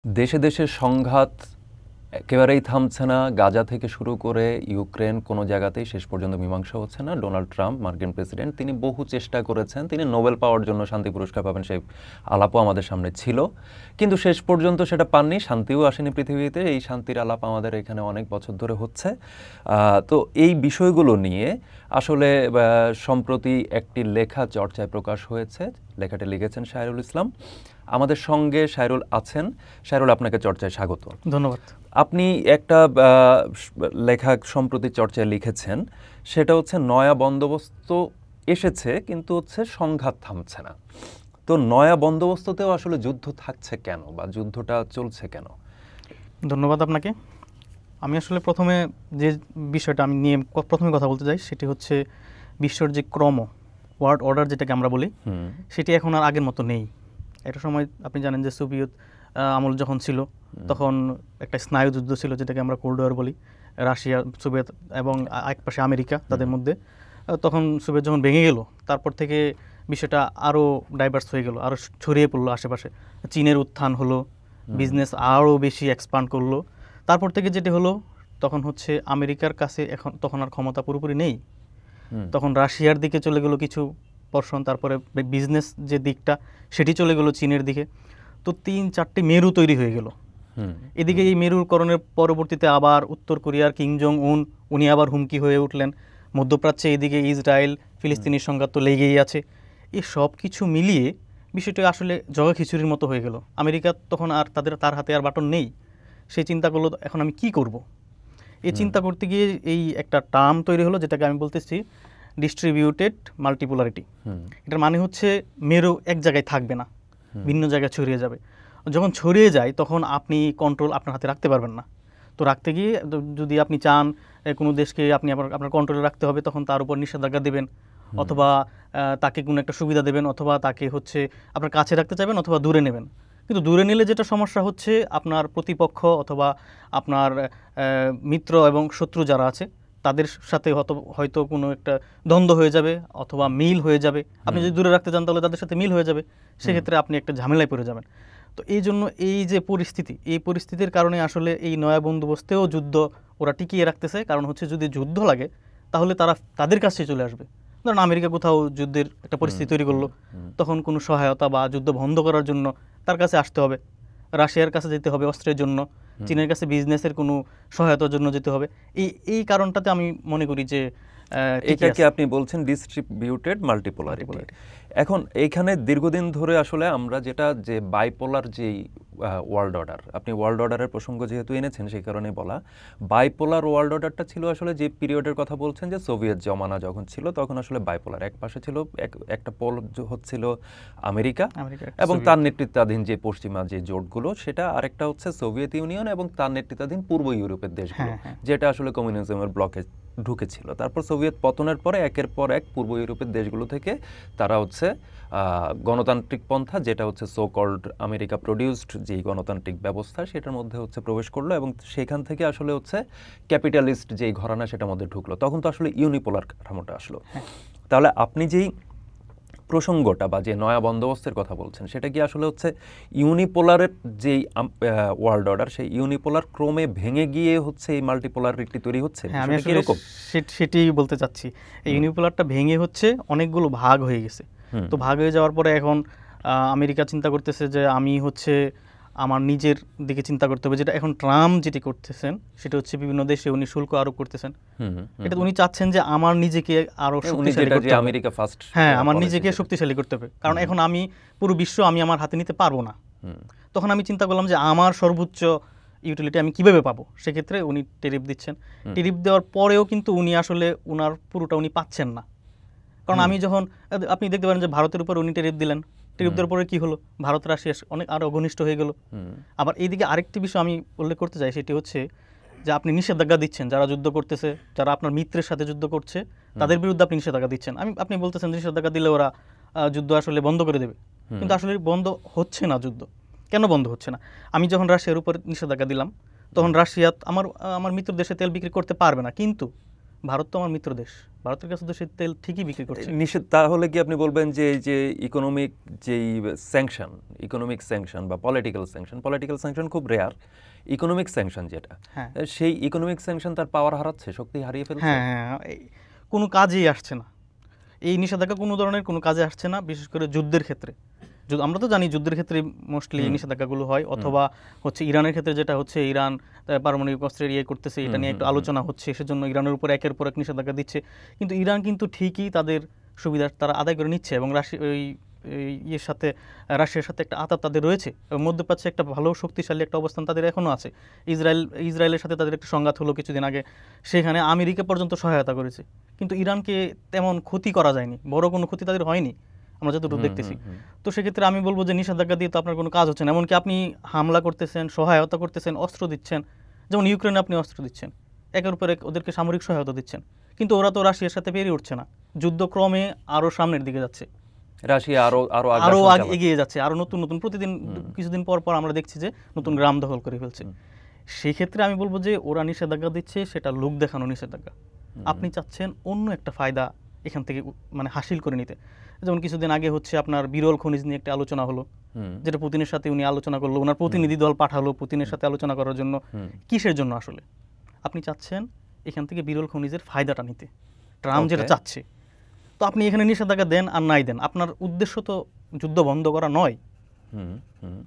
দেশে দেশে সংঘাত একেবারেই থামছে না। গাজা থেকে শুরু করে ইউক্রেন কোনো জায়গাতেই শেষ পর্যন্ত মীমাংসা হচ্ছে না। ডোনাল্ড ট্রাম্প মার্কিন প্রেসিডেন্ট তিনি বহু চেষ্টা করেছেন, তিনি নোবেল পাওয়ার জন্য শান্তি পুরস্কার পাবেন সেই আলাপও আমাদের সামনে ছিল, কিন্তু শেষ পর্যন্ত সেটা পাননি। শান্তিও আসেনি পৃথিবীতে। এই শান্তির আলাপ আমাদের এখানে অনেক বছর ধরে হচ্ছে। তো এই বিষয়গুলো নিয়ে আসলে সম্প্রতি একটি লেখা চর্চায় প্রকাশ হয়েছে। লেখাটি লিখেছেন শায়রুল ইসলাম। আমাদের সঙ্গে শায়রুল আছেন। শায়রুল, আপনাকে চর্চায় স্বাগত। ধন্যবাদ। আপনি একটা লেখা সম্প্রতি চর্চায় লিখেছেন, সেটা হচ্ছে নয়া বন্দোবস্ত এসেছে কিন্তু হচ্ছে সংঘাত থামছে না। তো নয়া বন্দোবস্ততেও আসলে যুদ্ধ থাকছে কেন বা যুদ্ধটা চলছে কেন? ধন্যবাদ আপনাকে। আমি আসলে প্রথমে যে বিষয়টা আমি নিয়ে প্রথমে কথা বলতে চাই সেটি হচ্ছে বিশ্বর যে ক্রম, ওয়ার্ল্ড অর্ডার যেটাকে আমরা বলি, সেটি এখন আর আগের মতো নেই। একটা সময় আপনি জানেন যে সোভিয়েত আমল যখন ছিল তখন একটা স্নায়ুযুদ্ধ ছিল, যেটাকে আমরা কোল্ড ওয়ার বলি। রাশিয়া, সোভিয়েত এবং একপাশে আমেরিকা, তাদের মধ্যে। তখন সোভিয়েত যখন ভেঙে গেল, তারপর থেকে বিষয়টা আরও ডাইভার্স হয়ে গেল, আরও ছড়িয়ে পড়লো আশেপাশে। চীনের উত্থান হলো, বিজনেস আরও বেশি এক্সপান্ড করলো। তারপর থেকে যেটি হলো, তখন হচ্ছে আমেরিকার কাছে এখন তখন আর ক্ষমতা পুরোপুরি নেই। তখন রাশিয়ার দিকে চলে গেল কিছু পোরশন, তারপরে বিজনেস যে দিকটা সেটি চলে গেল চীনের দিকে। তো ৩-৪টি মেরু তৈরি হয়ে গেল। এদিকে এই মেরুকরণের পরবর্তীতে আবার উত্তর কোরিয়ার কিম জং উন, উনি আবার হুমকি হয়ে উঠলেন। মধ্যপ্রাচ্যে এদিকে ইসরায়েল ফিলিস্তিনির সংঘাত তো লেগেই আছে। এই সব কিছু মিলিয়ে বিষয়টা আসলে জগা খিচুড়ির মতো হয়ে গেল। আমেরিকা তখন আর তার হাতে আর বাটন নেই। সেই চিন্তা করলো এখন আমি কি করব। এই চিন্তা করতে গিয়ে এই একটা টার্ম তৈরি হলো, যেটাকে আমি বলতেছি ডিস্ট্রিবিউটেড মাল্টিপোলারিটি। এটার মানে হচ্ছে মেরু এক জায়গায় থাকবে না, ভিন্ন জায়গায় ছড়িয়ে যাবে। যখন ছড়িয়ে যায় তখন আপনি কন্ট্রোল আপনার হাতে রাখতে পারবেন না। তো রাখতে গিয়ে যদি আপনি চান কোনো দেশকে আপনি আপনার কন্ট্রোলে রাখতে হবে, তখন তার উপর নিষেধাজ্ঞা দেবেন, অথবা তাকে কোনো একটা সুবিধা দেবেন, অথবা তাকে হচ্ছে আপনার কাছে রাখতে চাইবেন, অথবা দূরে নেবেন। কিন্তু দূরে নিলে যেটা সমস্যা হচ্ছে, আপনার প্রতিপক্ষ অথবা আপনার মিত্র এবং শত্রু যারা আছে তাদের সাথে হয়তো কোনো একটা দ্বন্দ্ব হয়ে যাবে, অথবা মিল হয়ে যাবে। আপনি যদি দূরে রাখতে চান তাহলে তাদের সাথে মিল হয়ে যাবে, সেক্ষেত্রে আপনি একটা ঝামেলায় পড়ে যাবেন। তো এই জন্য এই যে পরিস্থিতি, এই পরিস্থিতির কারণে আসলে এই নয়া বন্দোবস্তেও যুদ্ধ ওরা টিকিয়ে রাখতেছে। কারণ হচ্ছে যদি যুদ্ধ লাগে তাহলে তারা তাদের কাছে চলে আসবে। ধরুন আমেরিকা কোথাও যুদ্ধের একটা পরিস্থিতি তৈরি করলো, তখন কোনো সহায়তা বা যুদ্ধ বন্ধ করার জন্য তার কাছে আসতে হবে। রাশিয়ার কাছে যেতে হবে অস্ত্রের জন্য, চীনের কাছে বিজনেসের কোনো সহায়তার জন্য যেতে হবে। এই কারণটাতে আমি মনে করি যে এটাকে আপনি বলছেন ডিস্ট্রিবিউটেড মাল্টিপোলারিটি। এখন এইখানে দীর্ঘদিন ধরে আসলে আমরা যেটা যে বাইপোলার যেই ওয়ার্ল্ড অর্ডার, আপনি ওয়ার্ল্ড অর্ডারের প্রসঙ্গ যেহেতু এনেছেন সেই কারণে বলা, বাইপোলার ওয়ার্ল্ড অর্ডারটা ছিল আসলে যে পিরিয়ডের কথা বলছেন, যে সোভিয়েত জমানা যখন ছিল তখন আসলে বাইপোলার। এক পাশে ছিল একটা পোল হচ্ছিল আমেরিকা এবং তার নেতৃত্বাধীন যে পশ্চিমা যে জোটগুলো সেটা, আরেকটা হচ্ছে সোভিয়েত ইউনিয়ন এবং তার নেতৃত্বাধীন পূর্ব ইউরোপের দেশগুলো, যেটা আসলে কমিউনিজমের ব্লকে ঢুকেছিল। তারপর সোভিয়েত পতনের পরে একের পর এক পূর্ব ইউরোপের দেশগুলো থেকে তারা হচ্ছে গণতান্ত্রিক পন্থা, যেটা হচ্ছে সো কল্ড আমেরিকা প্রডিউসড যেই গণতান্ত্রিক ব্যবস্থা, সেটার মধ্যে হচ্ছে প্রবেশ করলো এবং সেখান থেকে আসলে হচ্ছে ক্যাপিটালিস্ট যেই ঘরানা সেটার মধ্যে ঢুকলো। তখন তো আসলে ইউনিপোলার কাঠামোটা আসলো। তাহলে আপনি যেই প্রসঙ্গটা বা যে নয়া বন্দোবস্তের কথা বলছেন, সেটা কি আসলে হচ্ছে ইউনিপোলারের যেই ওয়ার্ল্ড অর্ডার, সেই ইউনিপোলার ক্রমে ভেঙে গিয়ে হচ্ছে এই মাল্টিপোলারিটি তৈরি হচ্ছে? আমি সেটি বলতে চাচ্ছি। এই ইউনিপোলারটা ভেঙে হচ্ছে অনেকগুলো ভাগ হয়ে গেছে। তো ভাগ হয়ে যাওয়ার পরে এখন আমেরিকা চিন্তা করতেছে যে আমি হচ্ছে আমার নিজের দিকে চিন্তা করতে হবে। যেটা এখন ট্রাম্প যেটি করতেছেন সেটা হচ্ছে বিভিন্ন দেশে উনি শুল্ক আরোপ করতেছেন। এটা উনি চাচ্ছেন যে আমার নিজেকে আরো শক্তিশালী করতে হবে। আমেরিকা ফার্স্ট, হ্যাঁ, আমার নিজেকে শক্তিশালী করতে হবে। কারণ এখন আমি পুরো বিশ্ব আমি আমার হাতে নিতে পারবো না। তখন আমি চিন্তা করলাম যে আমার সর্বোচ্চ ইউটিলিটি আমি কিভাবে পাবো। সেক্ষেত্রে উনি টেরিফ দিচ্ছেন। টেরিফ দেওয়ার পরেও কিন্তু উনি আসলে উনার পুরোটা উনি পাচ্ছেন না। কারণ আমি যখন আপনি দেখতে পারেন যে ভারতের উপর উনি টেরিফ দিলেন, টেরিফ দেওয়ার পরে কি হলো, ভারত রাশিয়া অনেক আরো ঘনিষ্ঠ হয়ে গেল। আবার এইদিকে আরেকটি বিষয় আমি উল্লেখ করতে চাই, সেটি হচ্ছে যে আপনি নিষেধাজ্ঞা দিচ্ছেন যারা যুদ্ধ করতেছে, যারা আপনার মিত্রের সাথে যুদ্ধ করছে তাদের বিরুদ্ধে আপনি নিষেধাজ্ঞা দিচ্ছেন। আপনি বলতেছেন নিষেধাজ্ঞা দিলে ওরা যুদ্ধ আসলে বন্ধ করে দেবে, কিন্তু আসলে বন্ধ হচ্ছে না যুদ্ধ। কেন বন্ধ হচ্ছে না? আমি যখন রাশিয়ার উপর নিষেধাজ্ঞা দিলাম তখন রাশিয়া আমার মিত্র দেশে তেল বিক্রি করতে পারবে না, কিন্তু ভারত তো আমার মিত্র দেশ, ভারতের কাছে তো সে তেল ঠিকই বিক্রি করছে। নিষেধ তাহলে কি আপনি বলবেন যে এই যে ইকোনমিক যেই স্যাংশন বা পলিটিক্যাল স্যাংশন খুব রেয়ার, ইকোনমিক স্যাংশন যেটা, হ্যাঁ সেই ইকোনমিক স্যাংশন তার পাওয়ার হারাচ্ছে, শক্তি হারিয়ে ফেলছে? হ্যাঁ হ্যাঁ, কোনো কাজেই আসছে না এই নিষেধাজ্ঞা, কোনো ধরনের কোনো কাজে আসছে না, বিশেষ করে যুদ্ধের ক্ষেত্রে। আমরা তো জানি যুদ্ধের ক্ষেত্রে মোস্টলি এই নিষেধাজ্ঞাগুলো হয়, অথবা হচ্ছে ইরানের ক্ষেত্রে যেটা হচ্ছে ইরান পারমাণবিক অস্ত্রের ইয়ে করতেছে, এটা নিয়ে একটু আলোচনা হচ্ছে, সেজন্য ইরানের উপর একের পর এক নিষেধাজ্ঞা দিচ্ছে। কিন্তু ইরান কিন্তু ঠিকই তাদের সুবিধা তারা আদায় করে নিচ্ছে, এবং ইয়ের সাথে রাশিয়ার সাথে একটা আতাত তাদের রয়েছে, এবং মধ্যপ্রাচ্যে একটা ভালো শক্তিশালী একটা অবস্থান তাদের এখনও আছে। ইসরায়েলের সাথে তাদের একটা সংঘাত হলো কিছুদিন আগে, সেখানে আমেরিকা পর্যন্ত সহায়তা করেছে, কিন্তু ইরানকে তেমন ক্ষতি করা যায়নি, বড় কোনো ক্ষতি তাদের হয়নি আমরা যতটুকু দেখতেছি। তো সেক্ষেত্রে আমি বলবো যে নিষেধাজ্ঞা দিয়ে তো আপনার কোনো কাজ হচ্ছে না, এমনকি আপনি হামলা করতেছেন, সহায়তা করতেছেন, অস্ত্র দিচ্ছেন, যেমন ইউক্রেনে আপনি অস্ত্র দিচ্ছেন, একের উপর এক ওদেরকে সামরিক সহায়তা দিচ্ছেন, কিন্তু ওরা তো রাশিয়ার সাথে পেরিয়ে উঠছে না, যুদ্ধ ক্রমে আরও সামনের দিকে যাচ্ছে, রাশিয়া আরো এগিয়ে যাচ্ছে, আরো নতুন নতুন প্রতিদিন কিছুদিন পর পর আমরা দেখছি যে নতুন গ্রাম দখল করে ফেলছে। সেই ক্ষেত্রে আমি বলবো যে ওরা নিষেধাজ্ঞা দিচ্ছে, সেটা লোক দেখানো নিষেধাজ্ঞা। আপনি চাচ্ছেন অন্য একটা ফায়দা এখান থেকে মানে হাসিল করে নিতে, যেমন কিছুদিন আগে হচ্ছে আপনার বিরল খনিজ নিয়ে একটা আলোচনা হলো, যেটা পুতিনের সাথে উনি আলোচনা করলো, ওনার প্রতিনিধি দল পাঠালো পুতিনের সাথে আলোচনা করার জন্য। কিসের জন্য আসলে? আপনি চাচ্ছেন এখান থেকে বিরল খনিজের ফায়দাটা নিতে, ট্রাম্প যেটা চাচ্ছে। তো আপনি এখানে নিষেধাজ্ঞা দেন আর নাই দেন, আপনার উদ্দেশ্য তো যুদ্ধ বন্ধ করা নয়,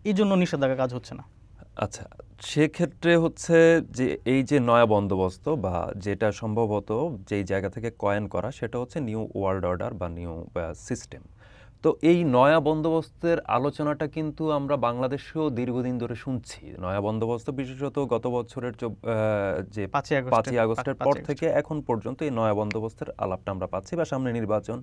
এই জন্য নিষেধাজ্ঞা কাজ হচ্ছে না। আচ্ছা, সেক্ষেত্রে হচ্ছে যে এই যে নয়া বন্দোবস্ত বা যেটা সম্ভবত যেই জায়গা থেকে কয়েন করা, সেটা হচ্ছে নিউ ওয়ার্ল্ড অর্ডার বা নিউ সিস্টেম। তো এই নয়া বন্দোবস্তের আলোচনাটা কিন্তু আমরা বাংলাদেশেও দীর্ঘদিন ধরে শুনছি। নয়া বন্দোবস্ত বিশেষত গত বছরের যে 5ই আগস্টের পর থেকে এখন পর্যন্ত এই নয়া বন্দোবস্তের আলাপটা আমরা পাচ্ছি, বা সামনে নির্বাচন,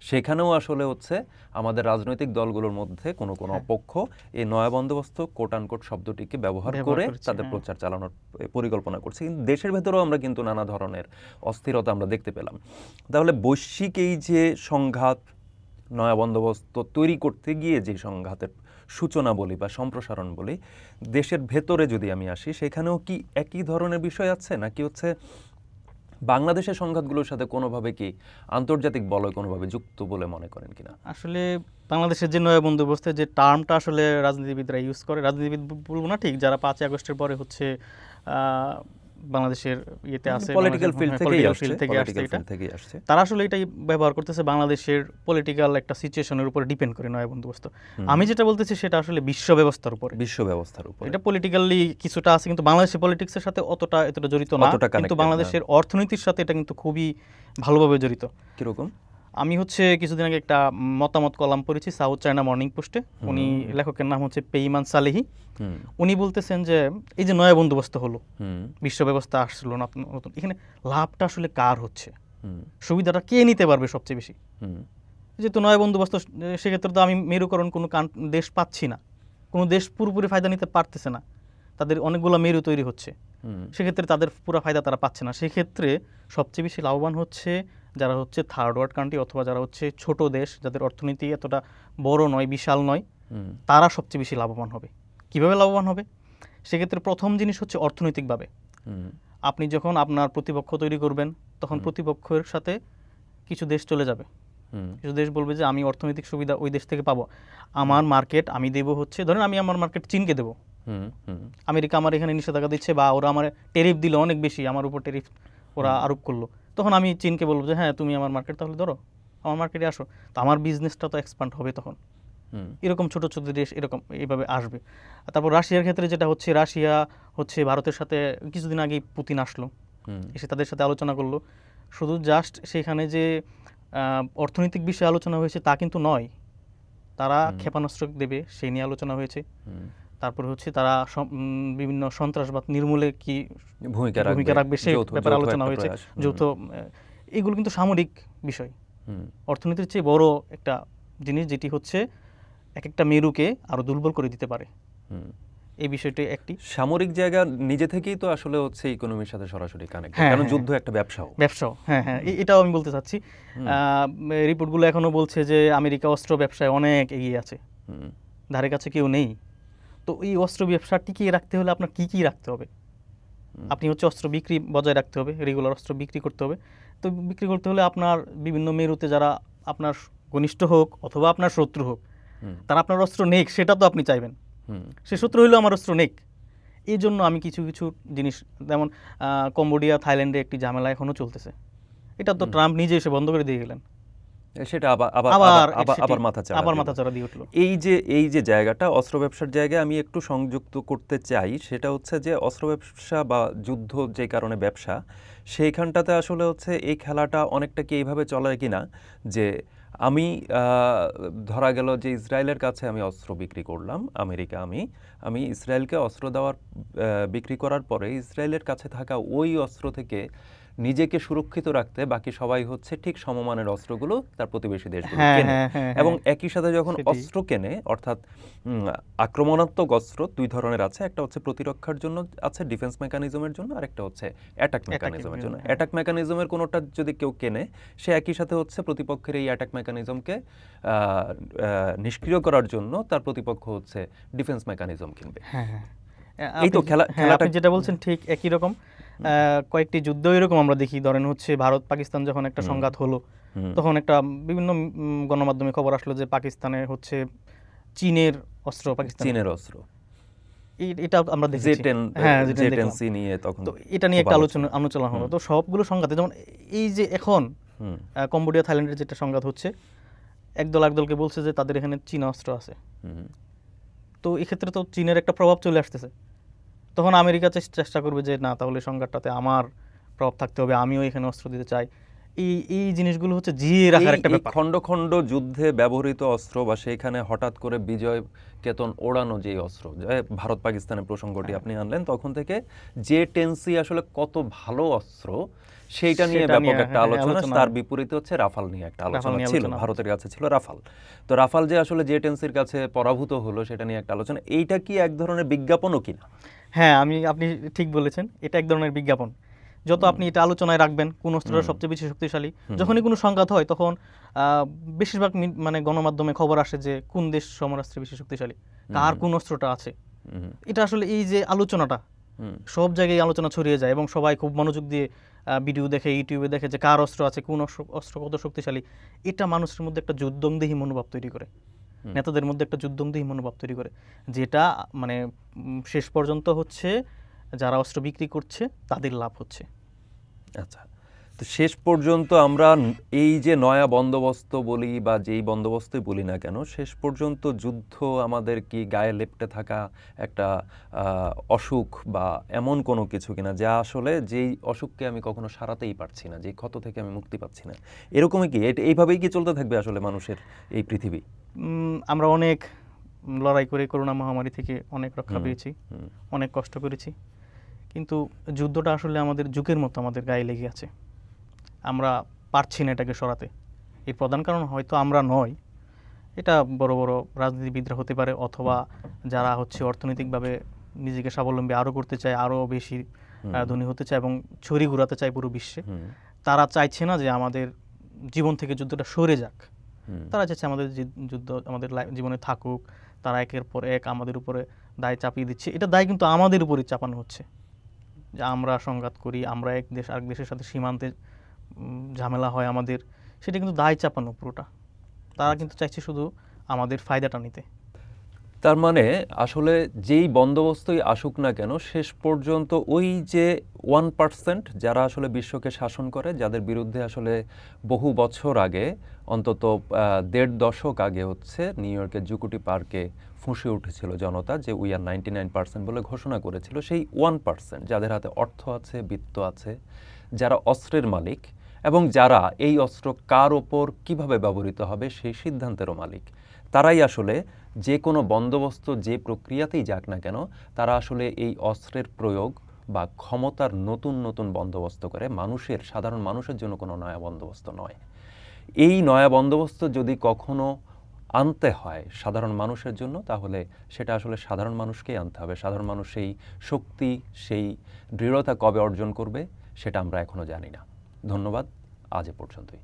সেখানেও আসলে হচ্ছে আমাদের রাজনৈতিক দলগুলোর মধ্যে কোনো কোনো পক্ষ এই নয়া বন্দোবস্ত কোট আনকোট শব্দটিকে ব্যবহার করে তাদের প্রচার চালানোর পরিকল্পনা করছে। কিন্তু দেশের ভেতরেও আমরা কিন্তু নানা ধরনের অস্থিরতা আমরা দেখতে পেলাম। তাহলে বৈশ্বিক এই যে সংঘাত, নয়া বন্দোবস্ত তৈরি করতে গিয়ে যে সংঘাতের সূচনা বলি বা সম্প্রসারণ বলি, দেশের ভেতরে যদি আমি আসি, সেখানেও কি একই ধরনের বিষয় আছে, নাকি হচ্ছে বাংলাদেশের সংঘাতগুলোর সাথে কোনোভাবে কি আন্তর্জাতিক বলয় কোনোভাবে যুক্ত বলে মনে করেন কিনা? আসলে বাংলাদেশের যে নয়া বন্দোবস্তের যে টার্মটা আসলে রাজনীতিবিদরা ইউজ করে, রাজনীতিবিদ বলবো না ঠিক, যারা 5ই আগস্টের পরে হচ্ছে বাংলাদেশের ইয়েতে আছে, পলিটিক্যাল ফিল্ড থেকে আসছে, তারা আসলে এটাই ব্যবহার করতেছে বাংলাদেশের পলিটিক্যাল একটা সিচুয়েশনের উপর ডিপেন্ড করে নয়া বন্দোবস্ত। আমি যেটা বলতেছি সেটা আসলে বিশ্ব ব্যবস্থার উপর, এটা পলিটিক্যালি কিছুটা আছে, কিন্তু বাংলাদেশের পলিটিক্সের সাথে এতটা জড়িত না, কিন্তু বাংলাদেশের অর্থনীতির সাথে এটা কিন্তু খুবই ভালোভাবে জড়িত। কিরকম? আমি হচ্ছে কিছুদিন আগে একটা মতামত কলাম পড়েছি সাউথ চায়না মর্নিং পোস্টে, উনি লেখকের নাম হচ্ছে পেইমান সালেহি। উনি বলতেছেন যে এই যে নয়া বন্দোবস্ত হলো, বিশ্ব ব্যবস্থা আসলো নতুন, এখানে লাভটা আসলে কার হচ্ছে, সুবিধাটা কে নিতে পারবে সবচেয়ে বেশি? যেহেতু নয়া বন্দোবস্ত, সেক্ষেত্রে তো আমি মেরুকরণ কোনো দেশ পাচ্ছি না, কোনো দেশ পুরোপুরি ফায়দা নিতে পারতেছে না, তাদের অনেকগুলো মেরু তৈরি হচ্ছে, সেক্ষেত্রে তাদের পুরো ফায়দা তারা পাচ্ছে না। সেক্ষেত্রে সবচেয়ে বেশি লাভবান হচ্ছে যারা হচ্ছে থার্ড ওয়ার্ল্ড কান্ট্রি, অথবা যারা হচ্ছে ছোট দেশ, যাদের অর্থনীতি এতটা বড় নয়, বিশাল নয়, তারা সবচেয়ে বেশি লাভবান হবে। কিভাবে লাভবান হবে? সেক্ষেত্রে প্রথম জিনিস হচ্ছে অর্থনৈতিকভাবে। আপনি যখন আপনার প্রতিপক্ষ তৈরি করবেন, তখন প্রতিপক্ষের সাথে কিছু দেশ চলে যাবে, কিছু দেশ বলবে যে আমি অর্থনৈতিক সুবিধা ওই দেশ থেকে পাবো, আমার মার্কেট আমি দেবো হচ্ছে, ধরেন আমি আমার মার্কেট চীনকে দেবো, আমেরিকা আমার এখানে নিষেধাজ্ঞা দিচ্ছে, বা ওরা আমার টেরিফ দিল অনেক বেশি, আমার উপর টেরিফ ওরা আরোপ করলো, তখন আমি চীনকে বলবো যে হ্যাঁ তুমি আমার মার্কেট তাহলে ধরো, আমার মার্কেটে আসো, তো আমার বিজনেসটা তো এক্সপান্ড হবে তখন। এরকম ছোট ছোট দেশ এরকম এইভাবে আসবে। তারপর রাশিয়ার ক্ষেত্রে যেটা হচ্ছে, রাশিয়া হচ্ছে ভারতের সাথে কিছুদিন আগেই পুতিন আসলো, এসে তাদের সাথে আলোচনা করলো, শুধু জাস্ট সেখানে যে অর্থনৈতিক বিষয়ে আলোচনা হয়েছে তা কিন্তু নয়, তারা ক্ষেপণাস্ত্র দেবে সেই নিয়ে আলোচনা হয়েছে, তারপরে হচ্ছে তারা বিভিন্ন সন্ত্রাসবাদ নির্মূলে কি ভূমিকা রাখবে সেই ব্যাপারে আলোচনা হয়েছে, যৌথ, এগুলো কিন্তু সামরিক বিষয়, অর্থনীতির চেয়ে বড় একটা জিনিস, যেটি হচ্ছে এক একটা মেরুকে আরো দুর্বল করে দিতে পারে। এই বিষয়টি একটি সামরিক জায়গা নিজে থেকেই তো আসলে হচ্ছে ইকোনমির সাথে সরাসরি কানেক্ট, কারণ যুদ্ধ একটা ব্যবসাও। হ্যাঁ হ্যাঁ, এটাও আমি বলতে চাচ্ছি। রিপোর্টগুলো এখনো বলছে যে আমেরিকা অস্ত্র ব্যবসায় অনেক এগিয়ে আছে, ধারে কাছে কেউ নেই। তো এই অস্ত্র ব্যবসা টিকিয়ে রাখতে হলে আপনার কি কি রাখতে হবে? আপনি হচ্ছে অস্ত্র বিক্রি বজায় রাখতে হবে, রেগুলার অস্ত্র বিক্রি করতে হবে। তো বিক্রি করতে হলে আপনার বিভিন্ন মেরুতে যারা আপনার ঘনিষ্ঠ হোক অথবা আপনার শত্রু হোক, তারা আপনার অস্ত্র নেক, সেটা তো আপনি চাইবেন। সে শত্রু হইলেও আমার অস্ত্র নেক। এই জন্য আমি কিছু কিছু জিনিস, যেমন কম্বোডিয়া, থাইল্যান্ডে একটি ঝামেলা এখনও চলতেছে। এটা তো ট্রাম্প নিজে এসে বন্ধ করে দিয়ে গেলেন, সেটা আবার মাথা চড়া দিয়ে উঠলো। এই যে জায়গাটা অস্ত্র ব্যবসার জায়গায় আমি একটু সংযুক্ত করতে চাই, সেটা হচ্ছে যে অস্ত্র ব্যবসা বা যুদ্ধ যে কারণে ব্যবসা, সেইখানটাতে আসলে হচ্ছে এই খেলাটা অনেকটা কি এইভাবে চলে কিনা যে আমি ধরা গেল যে ইসরায়েলের কাছে আমি অস্ত্র বিক্রি করলাম, আমেরিকা আমি ইসরায়েলকে অস্ত্র বিক্রি করার পরে ইসরায়েলের কাছে থাকা ওই অস্ত্র থেকে নিজেকে সুরক্ষিত রাখতে বাকি সবাই হচ্ছে ঠিক সমমানের অস্ত্রগুলো তার প্রতিবেশী দেশগুলো কেনে, এবং একই সাথে যখন অস্ত্র কেনে, অর্থাৎ আক্রমণাত্মক অস্ত্র দুই ধরনের আছে, একটা হচ্ছে প্রতিরক্ষার জন্য আছে, ডিফেন্স মেকানিজমের জন্য, আর একটা হচ্ছে অ্যাটাক মেকানিজমের জন্য। অ্যাটাক মেকানিজমের কোনোটা যদি কেউ কেনে, সে একই সাথে হচ্ছে প্রতিপক্ষের এই অ্যাটাক মেকানিজমকে নিষ্ক্রিয় করার জন্য তার প্রতিপক্ষ হচ্ছে ডিফেন্স মেকানিজম কিনবে। এই তো খেলাটা যেটা বলছেন ঠিক একই রকম। কয়েকটি যুদ্ধ এরকম আমরা দেখি, ধরেন হচ্ছে ভারত পাকিস্তান যখন একটা সংঘাত হলো, তখন একটা বিভিন্ন গণমাধ্যমে খবর আসলো যে পাকিস্তানে হচ্ছে চীনের অস্ত্র, চীনের অস্ত্র, এটা আমরা দেখেছি। তো এটা নিয়ে একটা আলোচনা হলো। তো সবগুলো সংঘাতে, যেমন এই যে এখন কম্বোডিয়া থাইল্যান্ডের যেটা সংঘাত হচ্ছে, একদল একদলকে বলছে যে তাদের এখানে চীনা অস্ত্র আছে। তো এক্ষেত্রে তো চীনের একটা প্রভাব চলে আসতেছে। তখন আমেরিকা চেষ্টা করবে যে না, তাহলে সংঘাতটাতে আমার প্রভাব থাকতে হবে, আমিও এখানে অস্ত্র দিতে চাই। এই জিনিসগুলো হচ্ছে জিয়ে রাখার একটা ব্যাপার। খণ্ড খণ্ড যুদ্ধে ব্যবহৃত অস্ত্র বা সেইখানে হঠাৎ করে বিজয় কেতন ওড়ানো যে অস্ত্র, ভারত পাকিস্তানের প্রসঙ্গটি আপনি আনলেন, তখন থেকে যে টেন্সি আসলে কত ভালো অস্ত্র সেইটা নিয়ে ব্যাপক একটা আলোচনা। তার বিপরীতে হচ্ছে রাফাল নিয়ে একটা আলোচনা ছিল, ভারতের কাছে ছিল রাফাল। তো রাফাল যে আসলে যে টেন্সির কাছে পরাভূত হলো সেটা নিয়ে একটা আলোচনা। এইটা কি এক ধরনের বিজ্ঞাপনও কিনা? হ্যাঁ, আপনি ঠিক বলেছেন, এটা এক ধরনের বিজ্ঞাপন। যত আপনি এটা আলোচনায় রাখবেন কোন অস্ত্রটা সবচেয়ে বেশি শক্তিশালী, যখনই কোনো সংঘাত হয় তখন বেশিরভাগ মানে গণমাধ্যমে খবর আসে যে কোন দেশ সমরাস্ত্রে বেশি শক্তিশালী, কার কোন অস্ত্রটা আছে। এটা আসলে এই যে আলোচনাটা সব জায়গায় আলোচনা ছড়িয়ে যায় এবং সবাই খুব মনোযোগ দিয়ে ভিডিও দেখে, ইউটিউবে দেখে যে কার অস্ত্র আছে, কোন অস্ত্র কত শক্তিশালী। এটা মানুষের মধ্যে একটা যুদ্ধংদেহী মনোভাব তৈরি করে, নেতাদের মধ্যে একটা যুদ্ধংদেহী মনোভাব তৈরি করে, যেটা মানে শেষ পর্যন্ত হচ্ছে যারা অস্ত্র বিক্রি করছে তাদের লাভ হচ্ছে। আচ্ছা, তো শেষ পর্যন্ত আমরা এই যে নয়া বন্দোবস্ত বলি বা যেই বন্দোবস্তই বলি না কেন, শেষ পর্যন্ত যুদ্ধ আমাদের কি গায়ে লেপ্টে থাকা একটা অসুখ বা এমন কোনো কিছু কিনা যা আসলে যেই অসুখকে আমি কখনো সারাতেই পারছি না, যে ক্ষত থেকে আমি মুক্তি পাচ্ছি না, এরকমই কি এইভাবেই কি চলতে থাকবে আসলে মানুষের এই পৃথিবী? আমরা অনেক লড়াই করে করোনা মহামারী থেকে অনেক রক্ষা পেয়েছি, অনেক কষ্ট করেছি, কিন্তু যুদ্ধটা আসলে আমাদের যুগের মতো আমাদের গায়ে লেগে আছে। আমরা পারছি না এটাকে সরাতে। এর প্রধান কারণ হয়তো আমরা নয়, এটা বড় বড় রাজনীতিবিদরা হতে পারে, অথবা যারা হচ্ছে অর্থনৈতিকভাবে নিজেকে স্বাবলম্বী আরও করতে চায়, আরও বেশি ধনী হতে চায় এবং ছড়ি ঘুরাতে চায় পুরো বিশ্বে। তারা চাইছে না যে আমাদের জীবন থেকে যুদ্ধটা সরে যাক, তারা চাইছে আমাদের যুদ্ধ আমাদের জীবনে থাকুক। তারা একের পর এক আমাদের উপরে দায় চাপিয়ে দিচ্ছে। এটা দায় কিন্তু আমাদের উপরে চাপানো হচ্ছে, যে আমরা সংঘাত করি, আমরা এক দেশ আরেক দেশের সাথে সীমান্তে ঝামেলা হয় আমাদের, সেটা কিন্তু দায় চাপানো পুরোটা। তারা কিন্তু চাইছে শুধু আমাদের ফায়দাটা নিতে। তার মানে আসলে যেই বন্দোবস্তই আসুক না কেন, শেষ পর্যন্ত ওই যে 1% যারা আসলে বিশ্বকে শাসন করে, যাদের বিরুদ্ধে আসলে বহু বছর আগে, অন্তত 1.5 দশক আগে হচ্ছে নিউ ইয়র্কের জুকুটি পার্কে ফুঁসে উঠেছিল জনতা, যে উই আর 99% বলে ঘোষণা করেছিল, সেই 1% যাদের হাতে অর্থ আছে, বিত্ত আছে, যারা অস্ত্রের মালিক এবং যারা এই অস্ত্র কার ওপর কিভাবে ব্যবহৃত হবে সেই সিদ্ধান্তেরও মালিক, তারাই আসলে যে কোনো বন্দোবস্ত যে প্রক্রিয়াতেই যাক না কেন, তারা আসলে এই অস্ত্রের প্রয়োগ বা ক্ষমতার নতুন নতুন বন্দোবস্ত করে, মানুষের, সাধারণ মানুষের জন্য কোনো নয়া বন্দোবস্ত নয়। এই নয়া বন্দোবস্ত যদি কখনো আনতে হয় সাধারণ মানুষের জন্য, তাহলে সেটা আসলে সাধারণ মানুষকেই আনতে হবে। সাধারণ মানুষ সেই শক্তি, সেই দৃঢ়তা কবে অর্জন করবে সেটা আমরা এখনো জানি না। ধন্যবাদ, আজ এ পর্যন্তই।